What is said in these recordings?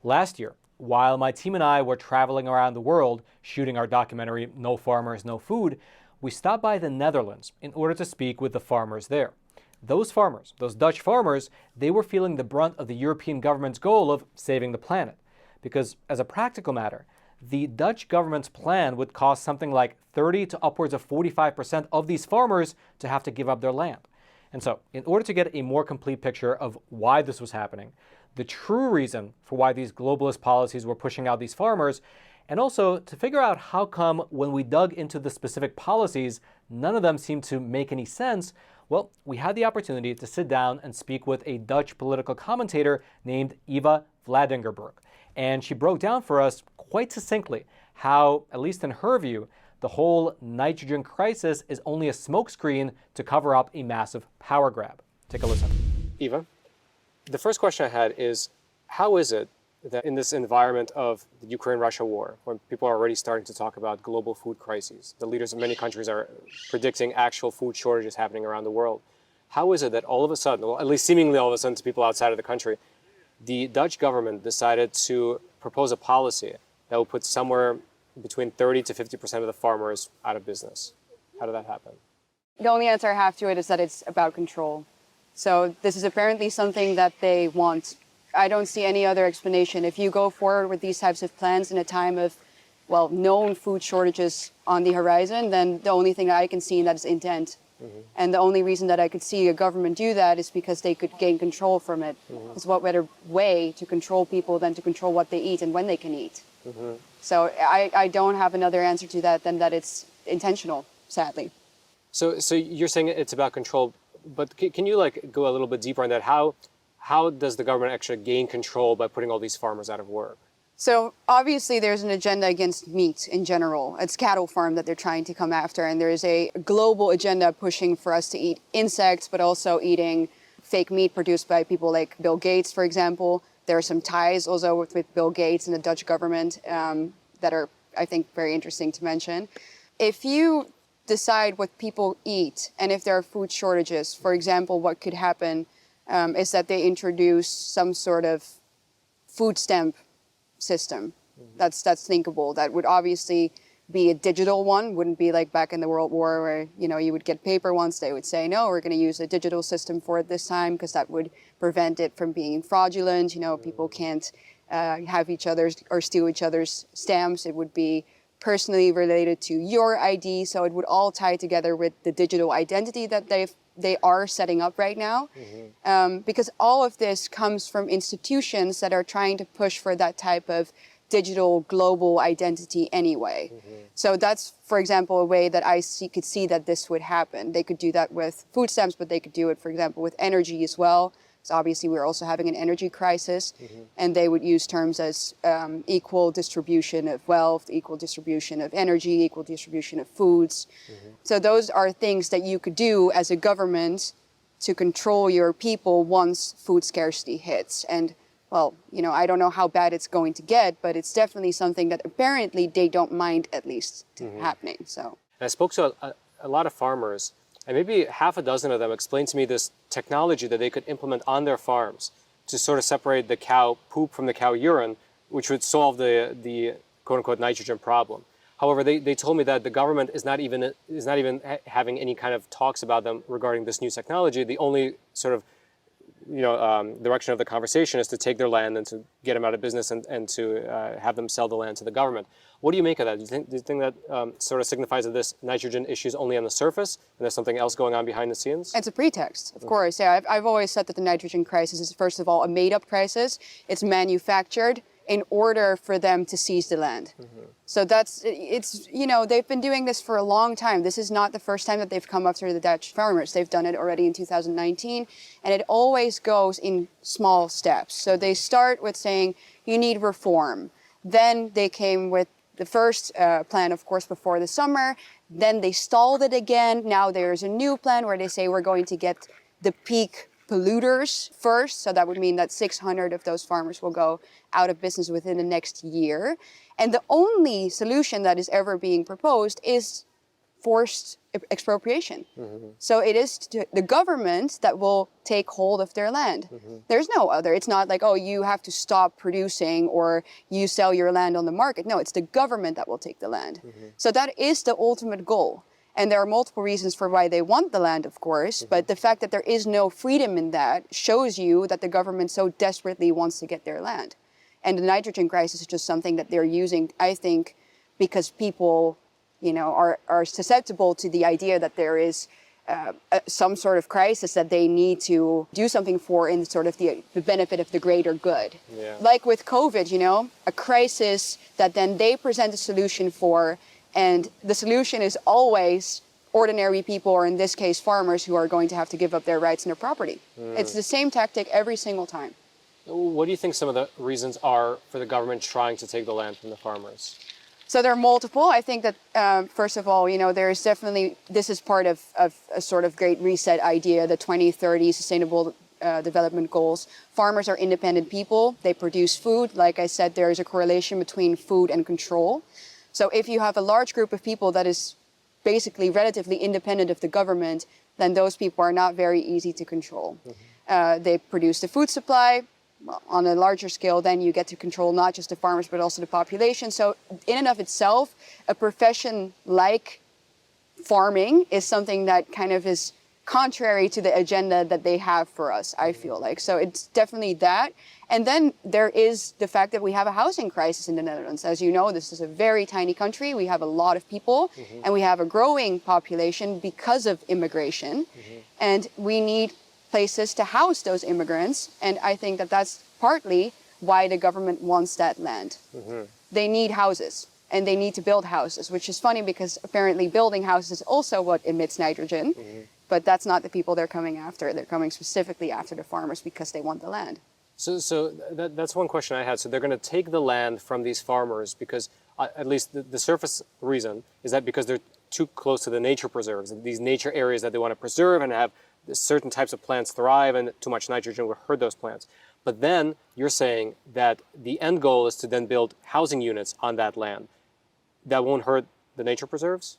Last year, while my team and I were traveling around the world shooting our documentary No Farmers, No Food, we stopped by the Netherlands in order to speak with the farmers there. Those farmers, those Dutch farmers, they were feeling the brunt of the European government's goal of saving the planet. Because as a practical matter, the Dutch government's plan would cost something like 30 to upwards of 45% of these farmers to have to give up their land. And so, in order to get a more complete picture of why this was happening, the true reason for why these globalist policies were pushing out these farmers, and also to figure out how come when we dug into the specific policies, none of them seemed to make any sense, well, we had the opportunity to sit down and speak with a Dutch political commentator named Eva Vlaardingerbroek. And she broke down for us quite succinctly how, at least in her view, the whole nitrogen crisis is only a smokescreen to cover up a massive power grab. Take a listen. Eva, the first question I had is, how is it that in this environment of the Ukraine-Russia war, when people are already starting to talk about global food crises, the leaders of many countries are predicting actual food shortages happening around the world, how is it that all of a sudden, well, at least seemingly all of a sudden to people outside of the country, the Dutch government decided to propose a policy that will put somewhere between 30 to 50% of the farmers out of business? How did that happen? The only answer I have to it is that it's about control. So this is apparently something that they want. I don't see any other explanation. If you go forward with these types of plans in a time of, well, known food shortages on the horizon, then the only thing I can see in that is intent. And the only reason that I could see a government do that is because they could gain control from it. Because what better way to control people than to control what they eat and when they can eat? So I don't have another answer to that than that it's intentional, sadly. So you're saying it's about control, but can you go a little bit deeper on that? How does the government actually gain control by putting all these farmers out of work? So obviously there's an agenda against meat in general. It's cattle farm that they're trying to come after, and there is a global agenda pushing for us to eat insects, but also eating fake meat produced by people like Bill Gates, for example. There are some ties also with Bill Gates and the Dutch government that are, I think, very interesting to mention. If you decide what people eat, and if there are food shortages, for example, what could happen is that they introduce some sort of food stamp system. That's thinkable. That would obviously be a digital one. Wouldn't be like back in the World War where you would get paper ones. They would say, no, we're going to use a digital system for it this time because that would prevent it from being fraudulent. People can't have each other's or steal each other's stamps. It would be personally related to your ID, so it would all tie together with the digital identity that they are setting up right now. Because all of this comes from institutions that are trying to push for that type of digital global identity anyway. So that's, for example, a way that I could see that this would happen. They could do that with food stamps, but they could do it, for example, with energy as well. So obviously we're also having an energy crisis, and they would use terms as equal distribution of wealth, equal distribution of energy, equal distribution of foods. So those are things that you could do as a government to control your people once food scarcity hits. And well, I don't know how bad it's going to get, but it's definitely something that apparently they don't mind, at least, happening. So I spoke to a lot of farmers, and maybe half a dozen of them explained to me this technology that they could implement on their farms to sort of separate the cow poop from the cow urine, which would solve the quote-unquote nitrogen problem. However, they told me that the government is not even having any kind of talks about them regarding this new technology. The only sort of direction of the conversation is to take their land and to get them out of business and to have them sell the land to the government. What do you make of that? Do you think that sort of signifies that this nitrogen issue is only on the surface and there's something else going on behind the scenes? It's a pretext, of course. Yeah, I've always said that the nitrogen crisis is, first of all, a made-up crisis. It's manufactured in order for them to seize the land. So they've been doing this for a long time. This is not the first time that they've come after the Dutch farmers. They've done it already in 2019, and it always goes in small steps. So they start with saying, you need reform. Then they came with the first plan, of course, before the summer. Then they stalled it again. Now there's a new plan where they say we're going to get the peak polluters first. So that would mean that 600 of those farmers will go out of business within the next year. And the only solution that is ever being proposed is forced expropriation. So it is the government that will take hold of their land. There's no other. It's not like, oh, you have to stop producing or you sell your land on the market. No, it's the government that will take the land. So that is the ultimate goal. And there are multiple reasons for why they want the land, of course, but the fact that there is no freedom in that shows you that the government so desperately wants to get their land. And the nitrogen crisis is just something that they're using, I think, because people, you know, are susceptible to the idea that there is some sort of crisis that they need to do something for in sort of the benefit of the greater good. Yeah. Like with COVID, you know, a crisis that then they present a solution for, and the solution is always ordinary people, or in this case, farmers, who are going to have to give up their rights and their property. It's the same tactic every single time. What do you think some of the reasons are for the government trying to take the land from the farmers? So there are multiple. I think that, first of all, you know, there is definitely, this is part of a sort of great reset idea, the 2030 Sustainable Development Goals. Farmers are independent people. They produce food. Like I said, there is a correlation between food and control. So if you have a large group of people that is basically relatively independent of the government, then those people are not very easy to control. They produce the food supply. Well, on a larger scale, then you get to control not just the farmers, but also the population. So in and of itself, a profession like farming is something that kind of is contrary to the agenda that they have for us, I feel like. So it's definitely that. And then there is the fact that we have a housing crisis in the Netherlands. As you know, this is a very tiny country. We have a lot of people, and we have a growing population because of immigration. And we need places to house those immigrants. And I think that that's partly why the government wants that land. They need houses, and they need to build houses, which is funny because apparently building houses is also what emits nitrogen. But that's not the people they're coming after. They're coming specifically after the farmers because they want the land. So that's one question I had. So they're going to take the land from these farmers because, at least the surface reason, is that because they're too close to the nature preserves, these nature areas that they want to preserve and have certain types of plants thrive, and too much nitrogen will hurt those plants. But then you're saying that the end goal is to then build housing units on that land. That won't hurt the nature preserves?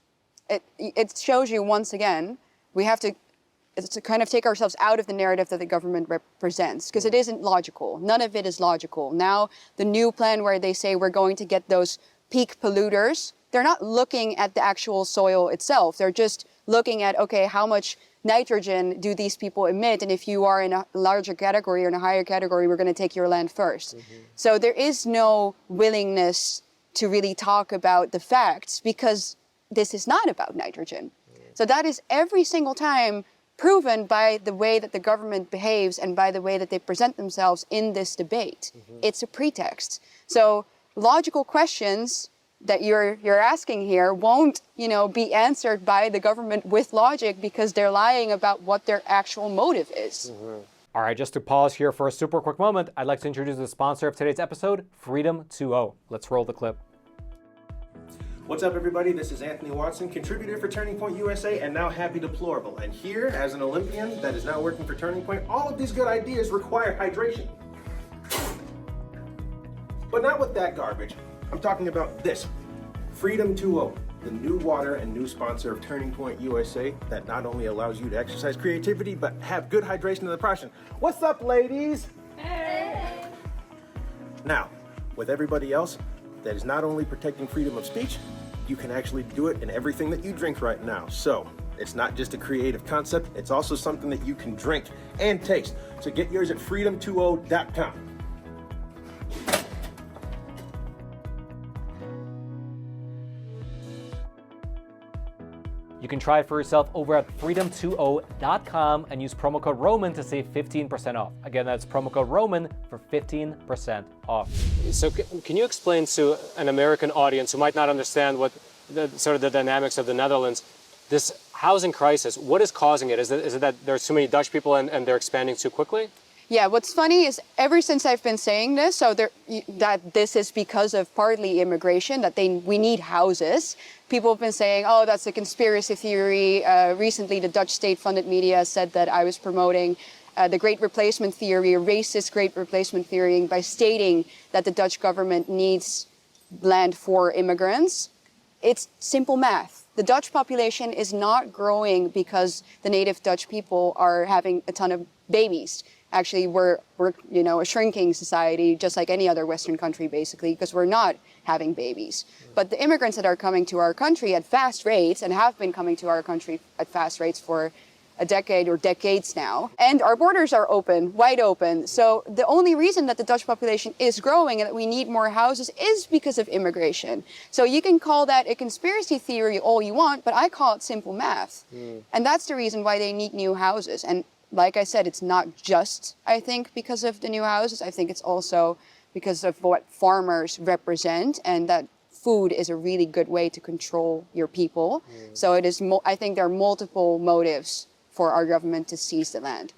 It shows you once again, we have to kind of take ourselves out of the narrative that the government represents, because it isn't logical. None of it is logical. Now, the new plan where they say we're going to get those peak polluters, they're not looking at the actual soil itself. They're just looking at, okay, how much nitrogen do these people emit? And if you are in a larger category or in a higher category, we're going to take your land first. So there is no willingness to really talk about the facts, because this is not about nitrogen. So that is every single time proven by the way that the government behaves and by the way that they present themselves in this debate. It's a pretext. So logical questions that you're asking here won't, you know, be answered by the government with logic, because they're lying about what their actual motive is. All right, just to pause here for a super quick moment, I'd like to introduce the sponsor of today's episode, Freedom 2.0. Let's roll the clip. What's up, everybody? This is Anthony Watson, contributor for Turning Point USA and now Happy Deplorable. And here, as an Olympian that is now working for Turning Point, all of these good ideas require hydration. But not with that garbage. I'm talking about this, Freedom 2.0, the new water and new sponsor of Turning Point USA that not only allows you to exercise creativity, but have good hydration in the process. What's up, ladies? Hey! Now, with everybody else that is not only protecting freedom of speech, you can actually do it in everything that you drink right now. So it's not just a creative concept, it's also something that you can drink and taste. So get yours at freedom20.com. You can try it for yourself over at freedom20.com and use promo code Roman to save 15% off. Again, that's promo code Roman for 15% off. So can you explain to an American audience who might not understand what sort of the dynamics of the Netherlands, this housing crisis, what is causing it? Is it that there's too many Dutch people and they're expanding too quickly? Yeah, what's funny is ever since I've been saying this, that this is because of partly immigration, that we need houses. People have been saying, oh, that's a conspiracy theory. Recently, the Dutch state-funded media said that I was promoting the Great Replacement theory, a racist Great Replacement theory, by stating that the Dutch government needs land for immigrants. It's simple math. the Dutch population is not growing because the native Dutch people are having a ton of babies. Actually, we're a shrinking society, just like any other Western country, basically, because we're not having babies. But the immigrants that are coming to our country at fast rates and have been coming to our country at fast rates for a decade or decades now, and our borders are open, wide open. So the only reason that the Dutch population is growing and that we need more houses is because of immigration. So you can call that a conspiracy theory all you want, but I call it simple math. And that's the reason why they need new houses. And like I said, it's not just, I think, because of the new houses. I think it's also because of what farmers represent, and that food is a really good way to control your people. So it is. I think there are multiple motives for our government to seize the land.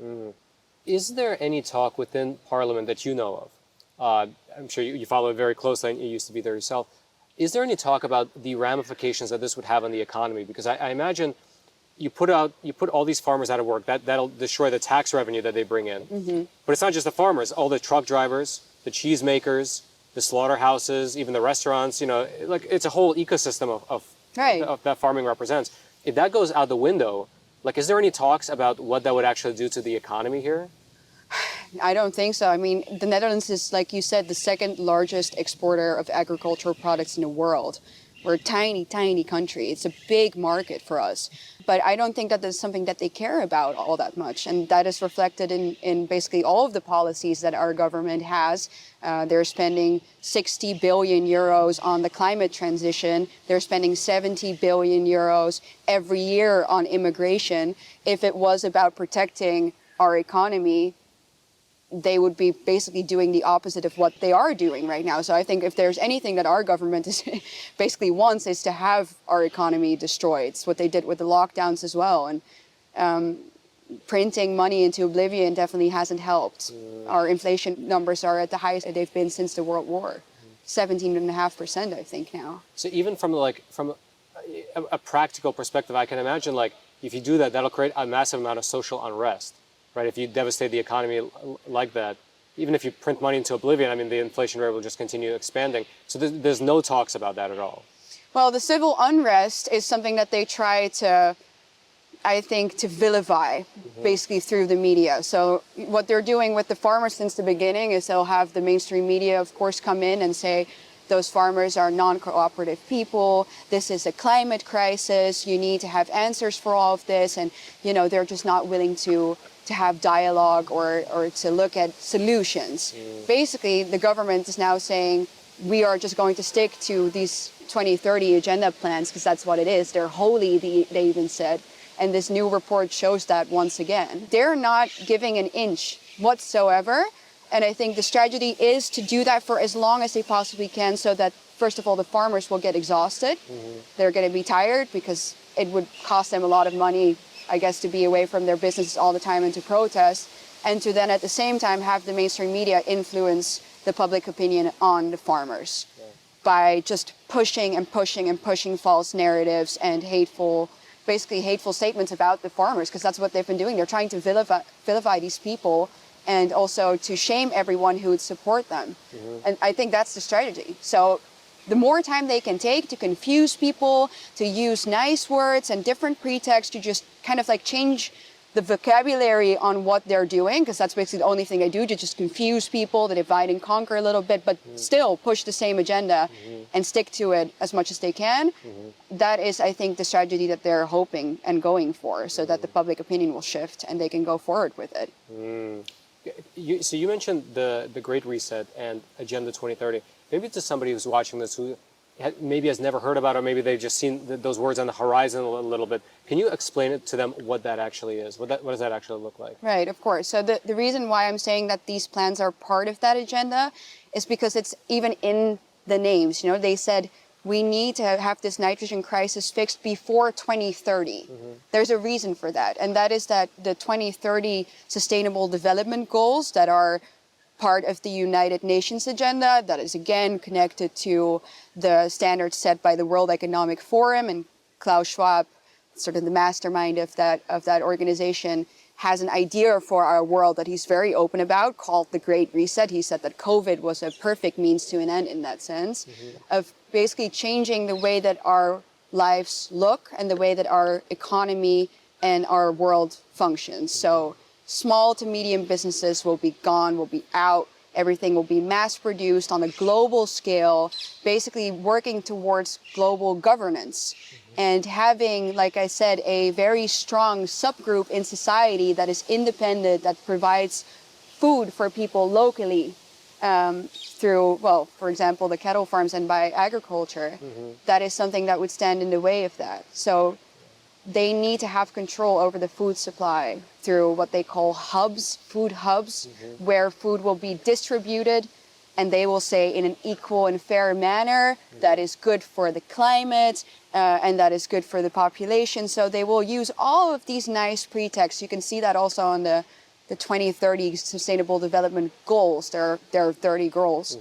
Is there any talk within Parliament that you know of? I'm sure you follow it very closely, and you used to be there yourself. Is there any talk about the ramifications that this would have on the economy? Because I imagine you put all these farmers out of work. That'll destroy the tax revenue that they bring in. But it's not just the farmers. All the truck drivers, the cheese makers, the slaughterhouses, even the restaurants. Like it's a whole ecosystem of that farming represents. If that goes out the window, like, is there any talks about what that would actually do to the economy here? I don't think so. I mean, the Netherlands is, like you said, the second largest exporter of agricultural products in the world. We're a tiny, tiny country. It's a big market for us. But I don't think that that's something that they care about all that much. And that is reflected in basically all of the policies that our government has. They're spending 60 billion euros on the climate transition. They're spending 70 billion euros every year on immigration. If it was about protecting our economy, they would be basically doing the opposite of what they are doing right now. So I think if there's anything that our government is basically wants is to have our economy destroyed. It's what they did with the lockdowns as well. And printing money into oblivion definitely hasn't helped. Our inflation numbers are at the highest they've been since the World War. 17.5%, I think now. So even from a practical perspective, I can imagine like if you do that, that'll create a massive amount of social unrest. Right, if you devastate the economy like that, even if you print money into oblivion, I mean, the inflation rate will just continue expanding. So there's no talks about that at all. Well, the civil unrest is something that they try to, I think, to vilify, basically through the media. So what they're doing with the farmers since the beginning is they'll have the mainstream media, of course, come in and say, those farmers are non-cooperative people. This is a climate crisis. You need to have answers for all of this. And, they're just not willing to have dialogue or to look at solutions. Basically, the government is now saying, we are just going to stick to these 2030 agenda plans, because that's what it is. They're holy, they even said. And this new report shows that once again. They're not giving an inch whatsoever. And I think the strategy is to do that for as long as they possibly can, so that, first of all, the farmers will get exhausted. They're going to be tired because it would cost them a lot of money, I guess, to be away from their businesses all the time and to protest, and to then at the same time have the mainstream media influence the public opinion on the farmers by just pushing and pushing and pushing false narratives and hateful statements about the farmers, because that's what they've been doing. They're trying to vilify these people and also to shame everyone who would support them. And I think that's the strategy. So the more time they can take to confuse people, to use nice words and different pretexts to just kind of like change the vocabulary on what they're doing, because that's basically the only thing they do, to just confuse people, to divide and conquer a little bit, but still push the same agenda and stick to it as much as they can. That is, I think, the strategy that they're hoping and going for, so that the public opinion will shift and they can go forward with it. So you mentioned the Great Reset and Agenda 2030. Maybe to somebody who's watching this who maybe has never heard about it, or maybe they've just seen those words on the horizon a little bit. Can you explain it to them what that actually is? What does that actually look like? Right, of course. So the reason why I'm saying that these plans are part of that agenda is because it's even in the names. They said we need to have this nitrogen crisis fixed before 2030. There's a reason for that, and that is that the 2030 Sustainable Development Goals that are part of the United Nations agenda, that is again connected to the standards set by the World Economic Forum, and Klaus Schwab, sort of the mastermind of that organization, has an idea for our world that he's very open about, called the Great Reset. He said that COVID was a perfect means to an end in that sense, of basically changing the way that our lives look and the way that our economy and our world functions. So small to medium businesses will be gone, will be out. Everything will be mass produced on a global scale, basically working towards global governance and having, like I said, a very strong subgroup in society that is independent, that provides food for people locally through, well, for example, the cattle farms and by agriculture. That is something that would stand in the way of that. So they need to have control over the food supply through what they call hubs, food hubs, where food will be distributed, and they will say in an equal and fair manner that is good for the climate and that is good for the population. So they will use all of these nice pretexts. You can see that also on the 2030 Sustainable Development Goals. There are 30 goals,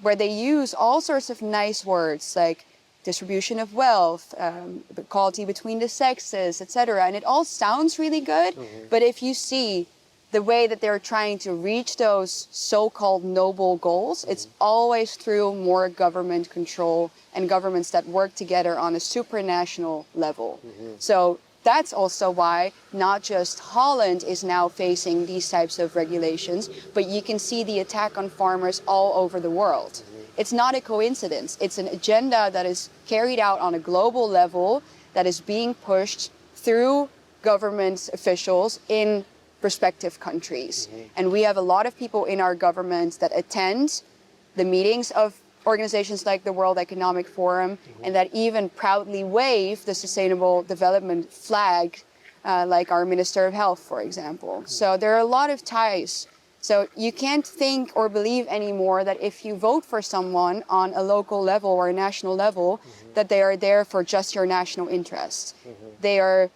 where they use all sorts of nice words like distribution of wealth, equality between the sexes, etc. And it all sounds really good, but if you see the way that they're trying to reach those so-called noble goals, it's always through more government control and governments that work together on a supranational level. So that's also why not just Holland is now facing these types of regulations, but you can see the attack on farmers all over the world. It's not a coincidence. It's an agenda that is carried out on a global level that is being pushed through government officials in respective countries. And we have a lot of people in our government that attend the meetings of organizations like the World Economic Forum and that even proudly wave the Sustainable Development flag, like our Minister of Health, for example. So there are a lot of ties. So you can't think or believe anymore that if you vote for someone on a local level or a national level, that they are there for just your national interests. They are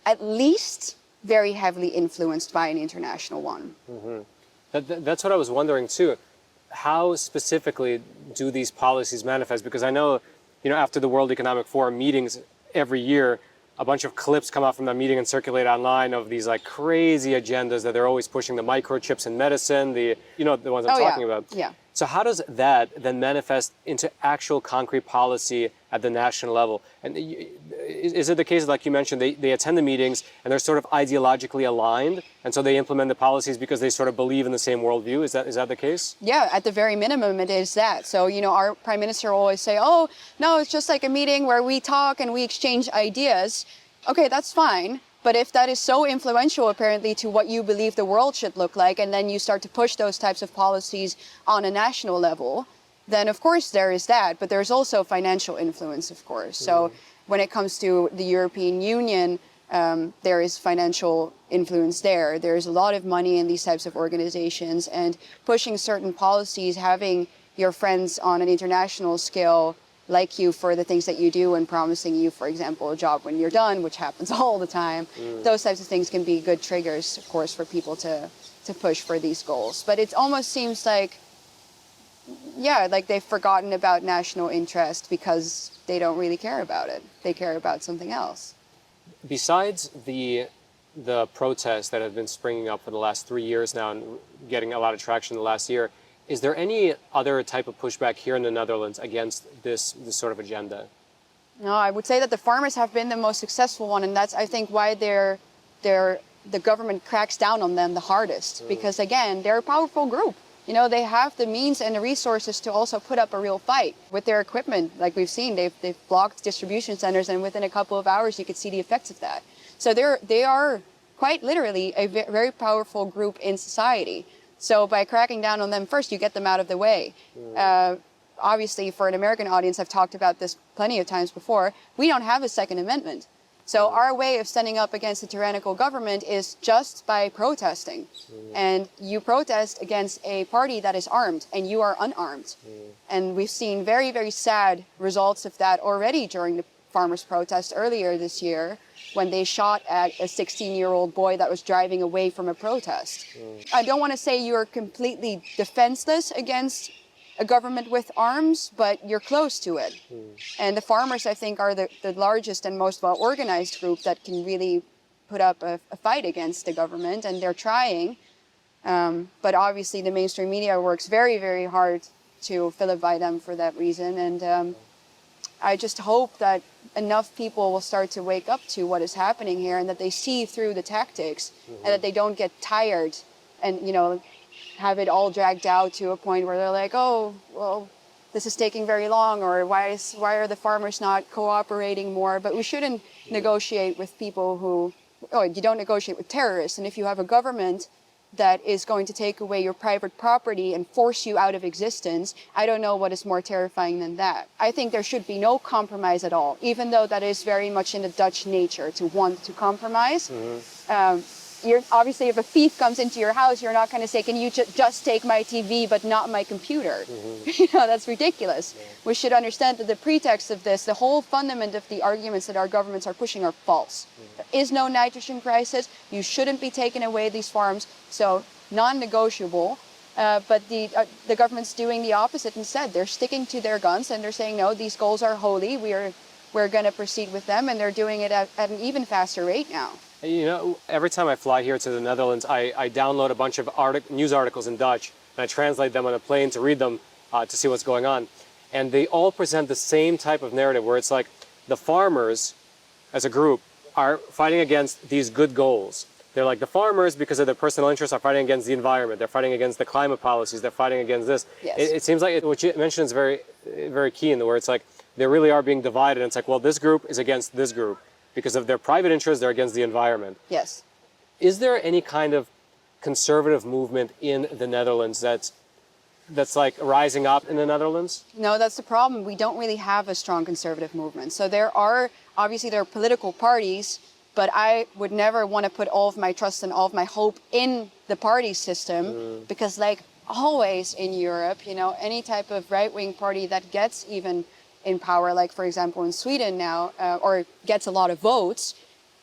at least very heavily influenced by an international one. That's what I was wondering too. How specifically do these policies manifest? Because I know, after the World Economic Forum meetings every year, a bunch of clips come out from that meeting and circulate online of these like crazy agendas that they're always pushing, the microchips in medicine, the ones I'm talking about. Yeah. So how does that then manifest into actual concrete policy at the national level? And is it the case, like you mentioned, they attend the meetings and they're sort of ideologically aligned, and so they implement the policies because they sort of believe in the same worldview? Is that the case? Yeah, at the very minimum, it is that. So, our prime minister will always say, oh, no, it's just like a meeting where we talk and we exchange ideas. Okay, that's fine. But if that is so influential, apparently, to what you believe the world should look like, and then you start to push those types of policies on a national level, then of course there is that. But there's also financial influence, of course. So when it comes to the European Union, there is financial influence there. There's a lot of money in these types of organizations, and pushing certain policies, having your friends on an international scale like you for the things that you do and promising you, for example, a job when you're done, which happens all the time. Those types of things can be good triggers, of course, for people to push for these goals. But it almost seems like, like they've forgotten about national interest because they don't really care about it. They care about something else. Besides the protests that have been springing up for the last 3 years now and getting a lot of traction in the last year, is there any other type of pushback here in the Netherlands against this sort of agenda? No, I would say that the farmers have been the most successful one, and that's, I think, why the government cracks down on them the hardest. Because, again, they're a powerful group. They have the means and the resources to also put up a real fight with their equipment. Like we've seen, they've blocked distribution centers, and within a couple of hours, you could see the effects of that. So they are quite literally a very powerful group in society. So by cracking down on them first, you get them out of the way. Obviously, for an American audience, I've talked about this plenty of times before, we don't have a Second Amendment. So our way of standing up against a tyrannical government is just by protesting. And you protest against a party that is armed, and you are unarmed. And we've seen very, very sad results of that already during the farmers' protest earlier this year, when they shot at a 16-year-old boy that was driving away from a protest. I don't want to say you're completely defenseless against a government with arms, but you're close to it. And the farmers, I think, are the largest and most well-organized group that can really put up a fight against the government, and they're trying. But obviously the mainstream media works very, very hard to vilify them for that reason. And I just hope that enough people will start to wake up to what is happening here and that they see through the tactics and that they don't get tired and, have it all dragged out to a point where they're like, oh, well, this is taking very long, or why are the farmers not cooperating more? But we shouldn't negotiate with people you don't negotiate with terrorists. And if you have a government that is going to take away your private property and force you out of existence, I don't know what is more terrifying than that. I think there should be no compromise at all, even though that is very much in the Dutch nature to want to compromise. Obviously, if a thief comes into your house, you're not going to say, can you just take my TV but not my computer? That's ridiculous. We should understand that the pretext of this, the whole fundament of the arguments that our governments are pushing are false. There is no nitrogen crisis. You shouldn't be taking away these farms. So non-negotiable. But the government's doing the opposite instead. They're sticking to their guns and they're saying, no, these goals are holy. We're going to proceed with them. And they're doing it at an even faster rate now. Every time I fly here to the Netherlands, I download a bunch of news articles in Dutch, and I translate them on a plane to read them to see what's going on. And they all present the same type of narrative where it's like the farmers, as a group, are fighting against these good goals. They're like the farmers, because of their personal interests, are fighting against the environment. They're fighting against the climate policies. They're fighting against this. Yes. It seems like what you mentioned is very, very key in the where it's like they really are being divided. And it's like, well, this group is against this group. Because of their private interests, they're against the environment. Yes. Is there any kind of conservative movement in the Netherlands that's like rising up in the Netherlands? No, that's the problem. We don't really have a strong conservative movement. So there are political parties, but I would never want to put all of my trust and all of my hope in the party system because like always in Europe, any type of right-wing party that gets even in power, like for example in Sweden now, or gets a lot of votes,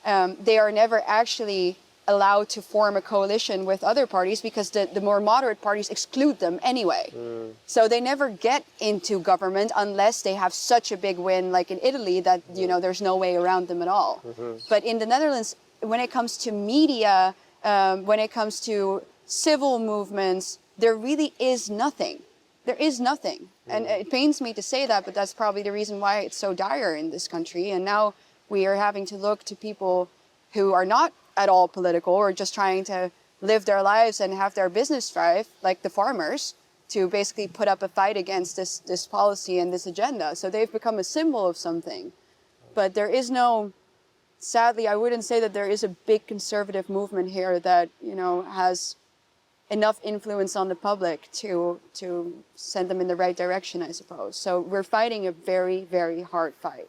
they are never actually allowed to form a coalition with other parties because the more moderate parties exclude them anyway. So they never get into government unless they have such a big win like in Italy that there's no way around them at all. But in the Netherlands, when it comes to media, when it comes to civil movements, there really is nothing. There is nothing. And it pains me to say that, but that's probably the reason why it's so dire in this country. And now we are having to look to people who are not at all political or just trying to live their lives and have their business thrive, like the farmers, to basically put up a fight against this policy and this agenda. So they've become a symbol of something. But there is sadly, I wouldn't say that there is a big conservative movement here that, has enough influence on the public to send them in the right direction, I suppose. So we're fighting a very, very hard fight.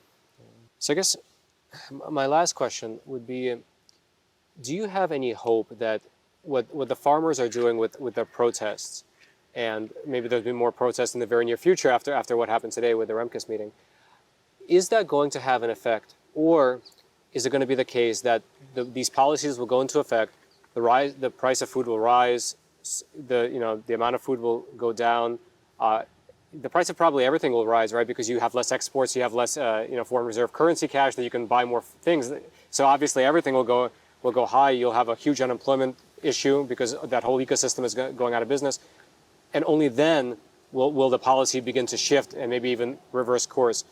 So I guess my last question would be, do you have any hope that what the farmers are doing with their protests, and maybe there'll be more protests in the very near future after what happened today with the Remkes meeting, is that going to have an effect? Or is it going to be the case that these policies will go into effect, the price of food will rise, the amount of food will go down, the price of probably everything will rise, right? Because you have less exports, you have less, foreign reserve currency cash that you can buy more things. So obviously everything will go high. You'll have a huge unemployment issue because that whole ecosystem is going out of business. And only then will the policy begin to shift and maybe even reverse course.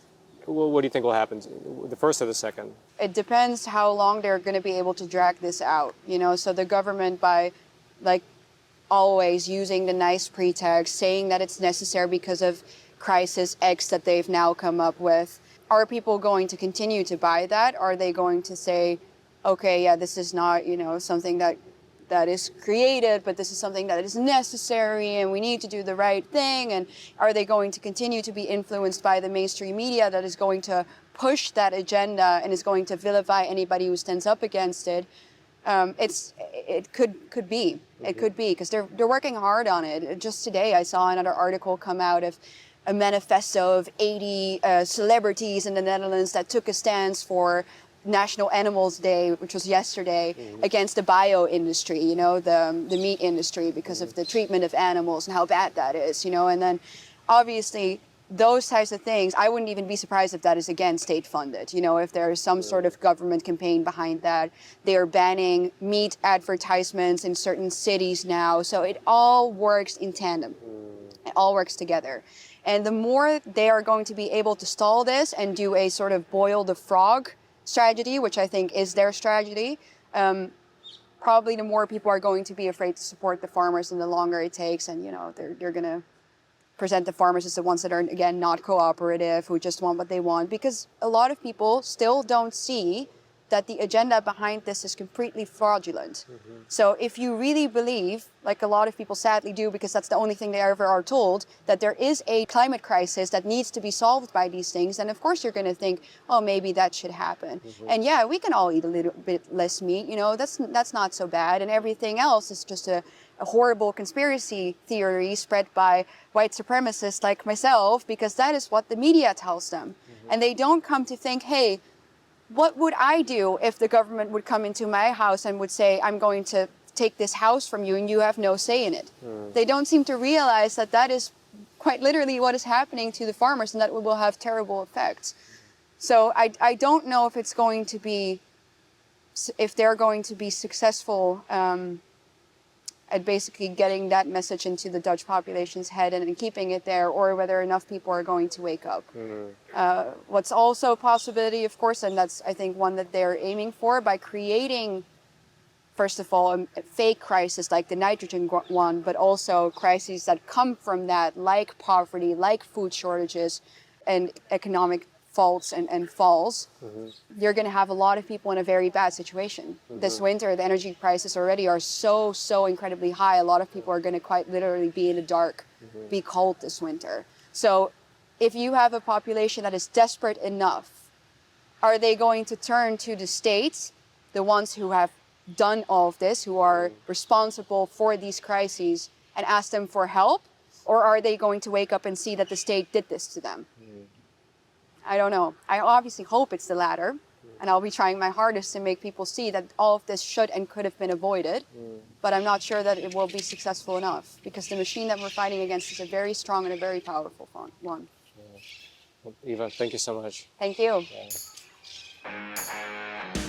What do you think will happen, the first or the second? It depends how long they're going to be able to drag this out. So the government, by always using the nice pretext, saying that it's necessary because of crisis X that they've now come up with. Are people going to continue to buy that? Are they going to say, okay, yeah, this is not, something that is created, but this is something that is necessary and we need to do the right thing? And are they going to continue to be influenced by the mainstream media that is going to push that agenda and is going to vilify anybody who stands up against it? It could be. It could be, because they're working hard on it. Just today I saw another article come out of a manifesto of 80 celebrities in the Netherlands that took a stance for National Animals Day, which was yesterday, against the bio industry, the meat industry, because of the treatment of animals and how bad that is, and then obviously those types of things, I wouldn't even be surprised if that is again state funded, if there is some sort of government campaign behind that. They are banning meat advertisements in certain cities now, so it all works in tandem. It all works together. And the more they are going to be able to stall this and do a sort of boil the frog strategy, which I think is their strategy, probably the more people are going to be afraid to support the farmers and the longer it takes. And, they're going to present the farmers as the ones that are, again, not cooperative, who just want what they want. Because a lot of people still don't see that the agenda behind this is completely fraudulent. So if you really believe, like a lot of people sadly do, because that's the only thing they ever are told, that there is a climate crisis that needs to be solved by these things, then of course you're going to think, oh, maybe that should happen. And yeah, we can all eat a little bit less meat, that's not so bad. And everything else is just a horrible conspiracy theory spread by white supremacists like myself, because that is what the media tells them. And they don't come to think, hey, what would I do if the government would come into my house and would say, I'm going to take this house from you and you have no say in it? They don't seem to realize that that is quite literally what is happening to the farmers, and that will have terrible effects. So I don't know if they're going to be successful at basically getting that message into the Dutch population's head and keeping it there, or whether enough people are going to wake up. What's also a possibility, of course, and that's, I think, one that they're aiming for, by creating, first of all, a fake crisis like the nitrogen one, but also crises that come from that, like poverty, like food shortages and economic faults and falls. You're going to have a lot of people in a very bad situation. This winter, the energy prices already are so incredibly high. A lot of people are going to quite literally be in the dark, be cold this winter. So if you have a population that is desperate enough, are they going to turn to the states, the ones who have done all of this, who are responsible for these crises, and ask them for help? Or are they going to wake up and see that the state did this to them? I don't know. I obviously hope it's the latter, and I'll be trying my hardest to make people see that all of this should and could have been avoided, but I'm not sure that it will be successful enough, because the machine that we're fighting against is a very strong and a very powerful one. Well, Eva, thank you so much. Thank you. Yeah.